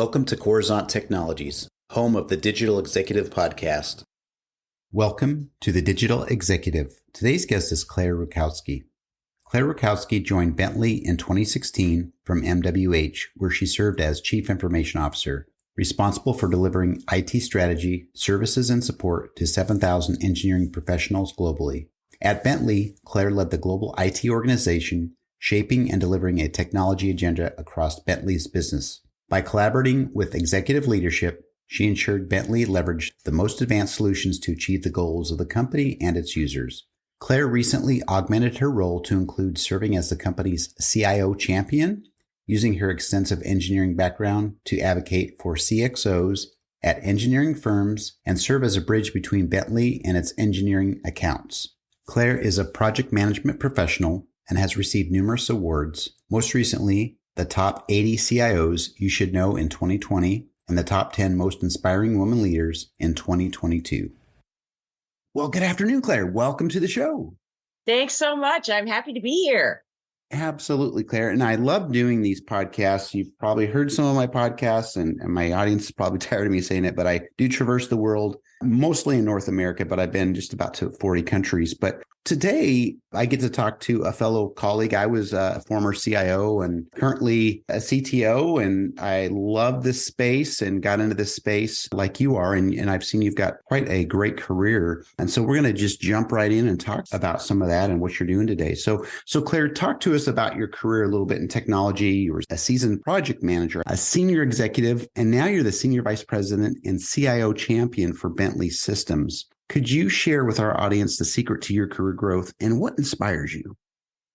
Welcome to Coruzant Technologies, home of the Digital Executive Podcast. Welcome to the Digital Executive. Today's guest is Claire Rutkowski. Claire Rutkowski joined Bentley in 2016 from MWH, where she served as Chief Information Officer, responsible for delivering IT strategy, services, and support to 7,000 engineering professionals globally. At Bentley, Claire led the global IT organization, shaping and delivering a technology agenda across Bentley's business. By collaborating with executive leadership, she ensured Bentley leveraged the most advanced solutions to achieve the goals of the company and its users. Claire recently augmented her role to include serving as the company's CIO champion, using her extensive engineering background to advocate for CXOs at engineering firms and serve as a bridge between Bentley and its engineering accounts. Claire is a project management professional and has received numerous awards, most recently the Top 80 CIOs You Should Know in 2020 and the Top 10 Most Inspiring Women Leaders in 2022. Well, good afternoon, Claire. Welcome to the show. Thanks so much. I'm happy to be here. Absolutely, Claire. And I love doing these podcasts. You've probably heard some of my podcasts, and my audience is probably tired of me saying it, but I do traverse the world, mostly in North America, but I've been just about to 40 countries. But today, I get to talk to a fellow colleague. I was a former CIO and currently a CTO, and I love this space and got into this space like you are. And I've seen you've got quite a great career. And so we're going to just jump right in and talk about some of that and what you're doing today. So Claire, talk to us about your career a little bit in technology. You were a seasoned project manager, a senior executive, and now you're the senior vice president and CIO champion for Bentley Systems. Could you share with our audience the secret to your career growth and what inspires you?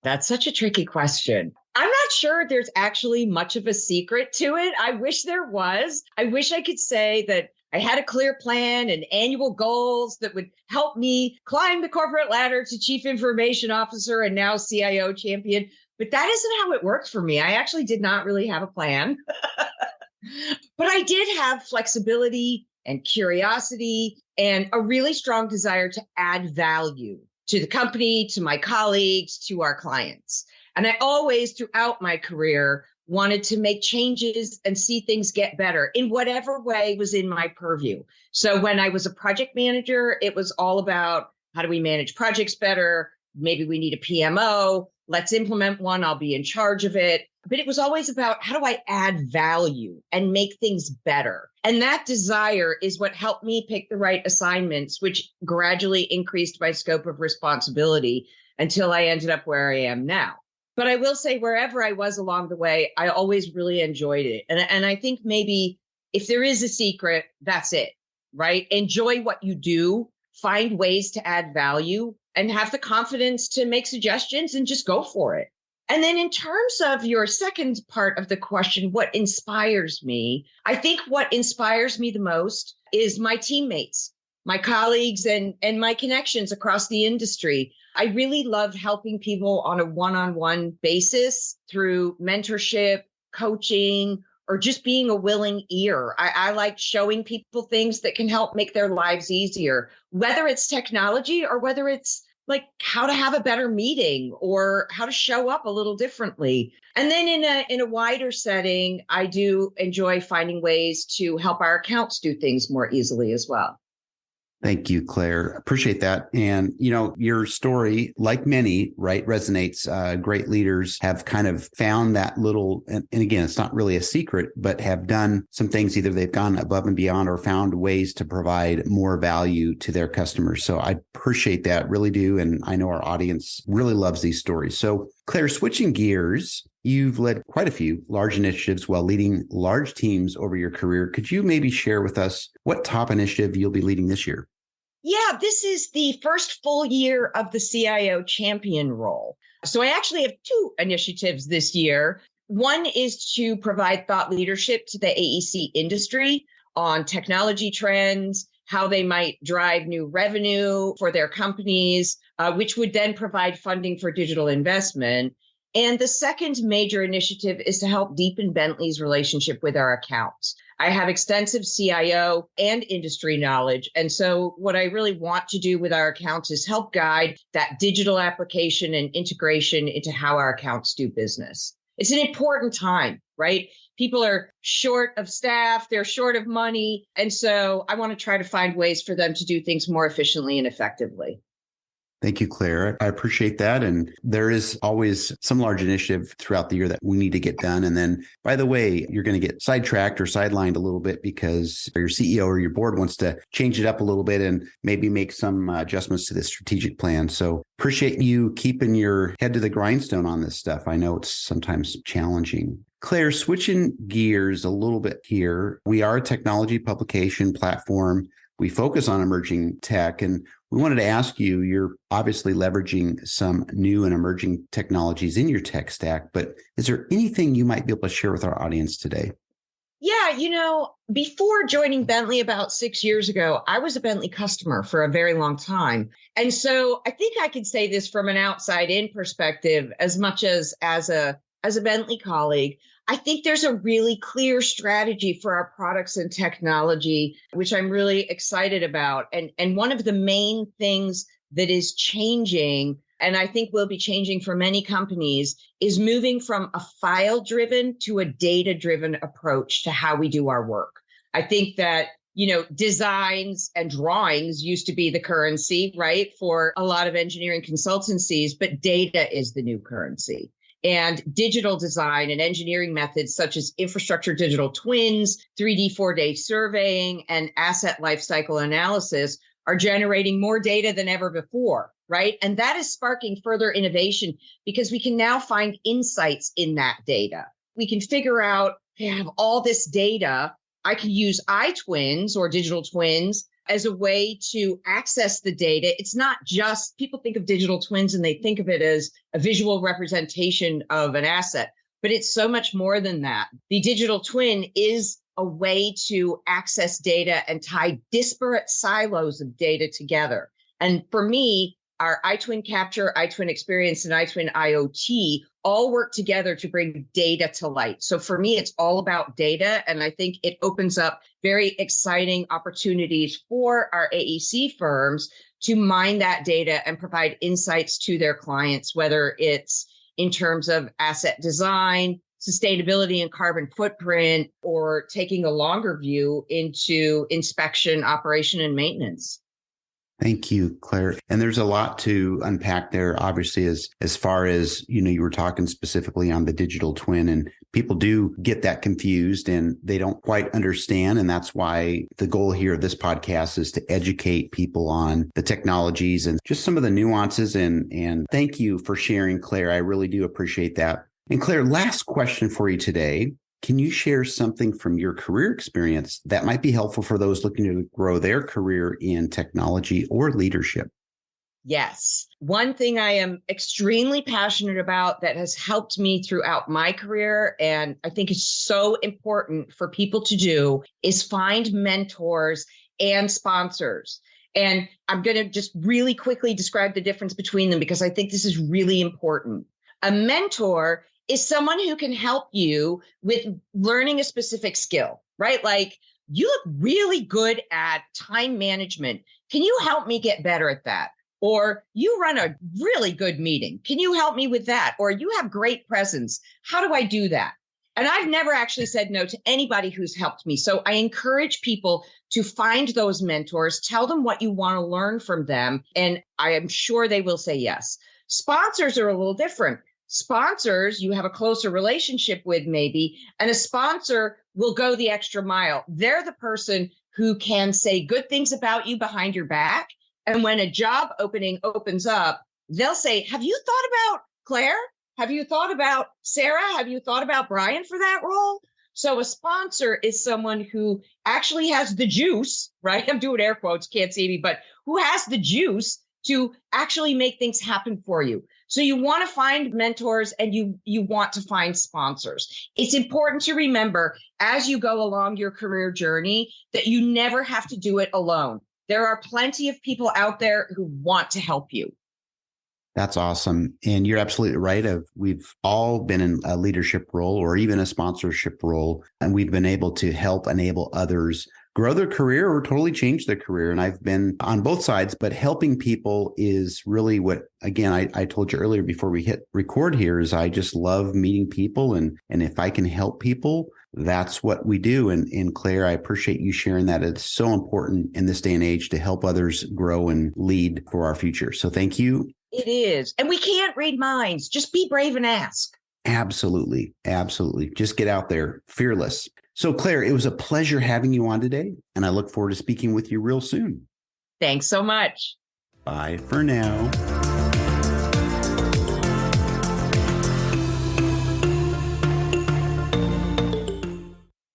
That's such a tricky question. I'm not sure there's actually much of a secret to it. I wish there was. I wish I could say that I had a clear plan and annual goals that would help me climb the corporate ladder to Chief Information Officer and now CIO champion. But that isn't how it worked for me. I actually did not really have a plan. But I did have flexibility and curiosity and a really strong desire to add value to the company, to my colleagues, to our clients. And I always, throughout my career, wanted to make changes and see things get better in whatever way was in my purview. So when I was a project manager, it was all about how do we manage projects better? Maybe we need a PMO. Let's implement one. I'll be in charge of it. But it was always about how do I add value and make things better? And that desire is what helped me pick the right assignments, which gradually increased my scope of responsibility until I ended up where I am now. But I will say wherever I was along the way, I always really enjoyed it. And I think maybe if there is a secret, that's it, right? Enjoy what you do, find ways to add value, and have the confidence to make suggestions and just go for it. And then in terms of your second part of the question, what inspires me? I think what inspires me the most is my teammates, my colleagues, and my connections across the industry. I really love helping people on a one-on-one basis through mentorship, coaching, or just being a willing ear. I like showing people things that can help make their lives easier, whether it's technology or whether it's like how to have a better meeting or how to show up a little differently. And then in a wider setting, I do enjoy finding ways to help our accounts do things more easily as well. Thank you, Claire. Appreciate that. And, your story, like many, right, resonates. Great leaders have kind of found that little, and again, it's not really a secret, but have done some things. Either they've gone above and beyond or found ways to provide more value to their customers. So I appreciate that, really do. And I know our audience really loves these stories. So Claire, switching gears, you've led quite a few large initiatives while leading large teams over your career. Could you maybe share with us what top initiative you'll be leading this year? Yeah, this is the first full year of the CIO champion role. So I actually have two initiatives this year. One is to provide thought leadership to the AEC industry on technology trends, how they might drive new revenue for their companies, which would then provide funding for digital investment. And the second major initiative is to help deepen Bentley's relationship with our accounts. I have extensive CIO and industry knowledge. And so what I really want to do with our accounts is help guide that digital application and integration into how our accounts do business. It's an important time, right? People are short of staff, they're short of money. And so I want to try to find ways for them to do things more efficiently and effectively. Thank you, Claire. I appreciate that. And there is always some large initiative throughout the year that we need to get done. And then, by the way, you're going to get sidetracked or sidelined a little bit because your CEO or your board wants to change it up a little bit and maybe make some adjustments to the strategic plan. So appreciate you keeping your head to the grindstone on this stuff. I know it's sometimes challenging. Claire, switching gears a little bit here, we are a technology publication platform. We focus on emerging tech, and we wanted to ask you, you're obviously leveraging some new and emerging technologies in your tech stack, but is there anything you might be able to share with our audience today? Yeah, before joining Bentley about 6 years ago, I was a Bentley customer for a very long time. And so I think I could say this from an outside in perspective, as much as a Bentley colleague. I think there's a really clear strategy for our products and technology, which I'm really excited about. And one of the main things that is changing, and I think will be changing for many companies, is moving from a file-driven to a data-driven approach to how we do our work. I think that designs and drawings used to be the currency, right, for a lot of engineering consultancies, but data is the new currency. And digital design and engineering methods such as infrastructure digital twins, 3D 4D surveying, and asset lifecycle analysis are generating more data than ever before, right? And that is sparking further innovation because we can now find insights in that data. We can figure out, hey, I have all this data. I can use iTwins or digital twins as a way to access the data. It's not just, people think of digital twins and they think of it as a visual representation of an asset, but it's so much more than that. The digital twin is a way to access data and tie disparate silos of data together. And for me, our iTwin Capture, iTwin Experience, and iTwin IoT all work together to bring data to light. So for me, it's all about data. And I think it opens up very exciting opportunities for our AEC firms to mine that data and provide insights to their clients, whether it's in terms of asset design, sustainability and carbon footprint, or taking a longer view into inspection, operation, and maintenance. Thank you, Claire. And there's a lot to unpack there, obviously, as far as, you were talking specifically on the digital twin, and people do get that confused and they don't quite understand. And that's why the goal here of this podcast is to educate people on the technologies and just some of the nuances. And thank you for sharing, Claire. I really do appreciate that. And Claire, last question for you today. Can you share something from your career experience that might be helpful for those looking to grow their career in technology or leadership? Yes. One thing I am extremely passionate about that has helped me throughout my career, and I think is so important for people to do, is find mentors and sponsors. And I'm going to just really quickly describe the difference between them because I think this is really important. A mentor is someone who can help you with learning a specific skill, right? Like, you look really good at time management. Can you help me get better at that? Or you run a really good meeting. Can you help me with that? Or you have great presence. How do I do that? And I've never actually said no to anybody who's helped me. So I encourage people to find those mentors, tell them what you want to learn from them, and I am sure they will say yes. Sponsors are a little different. Sponsors, you have a closer relationship with maybe, and a sponsor will go the extra mile. They're the person who can say good things about you behind your back. And when a job opening opens up, they'll say, have you thought about Claire? Have you thought about Sarah? Have you thought about Brian for that role? So a sponsor is someone who actually has the juice, right? I'm doing air quotes, can't see me, but who has the juice to actually make things happen for you. So you want to find mentors and you want to find sponsors. It's important to remember as you go along your career journey that you never have to do it alone. There are plenty of people out there who want to help you. That's awesome. And you're absolutely right. We've all been in a leadership role or even a sponsorship role, and we've been able to help enable others grow their career or totally change their career. And I've been on both sides, but helping people is really what, again, I told you earlier before we hit record here, is I just love meeting people. And if I can help people that's what we do. And Claire, I appreciate you sharing that. It's so important in this day and age to help others grow and lead for our future. So thank you. It is. And we can't read minds. Just be brave and ask. Absolutely. Absolutely. Just get out there, fearless. So Claire, it was a pleasure having you on today, and I look forward to speaking with you real soon. Thanks so much. Bye for now.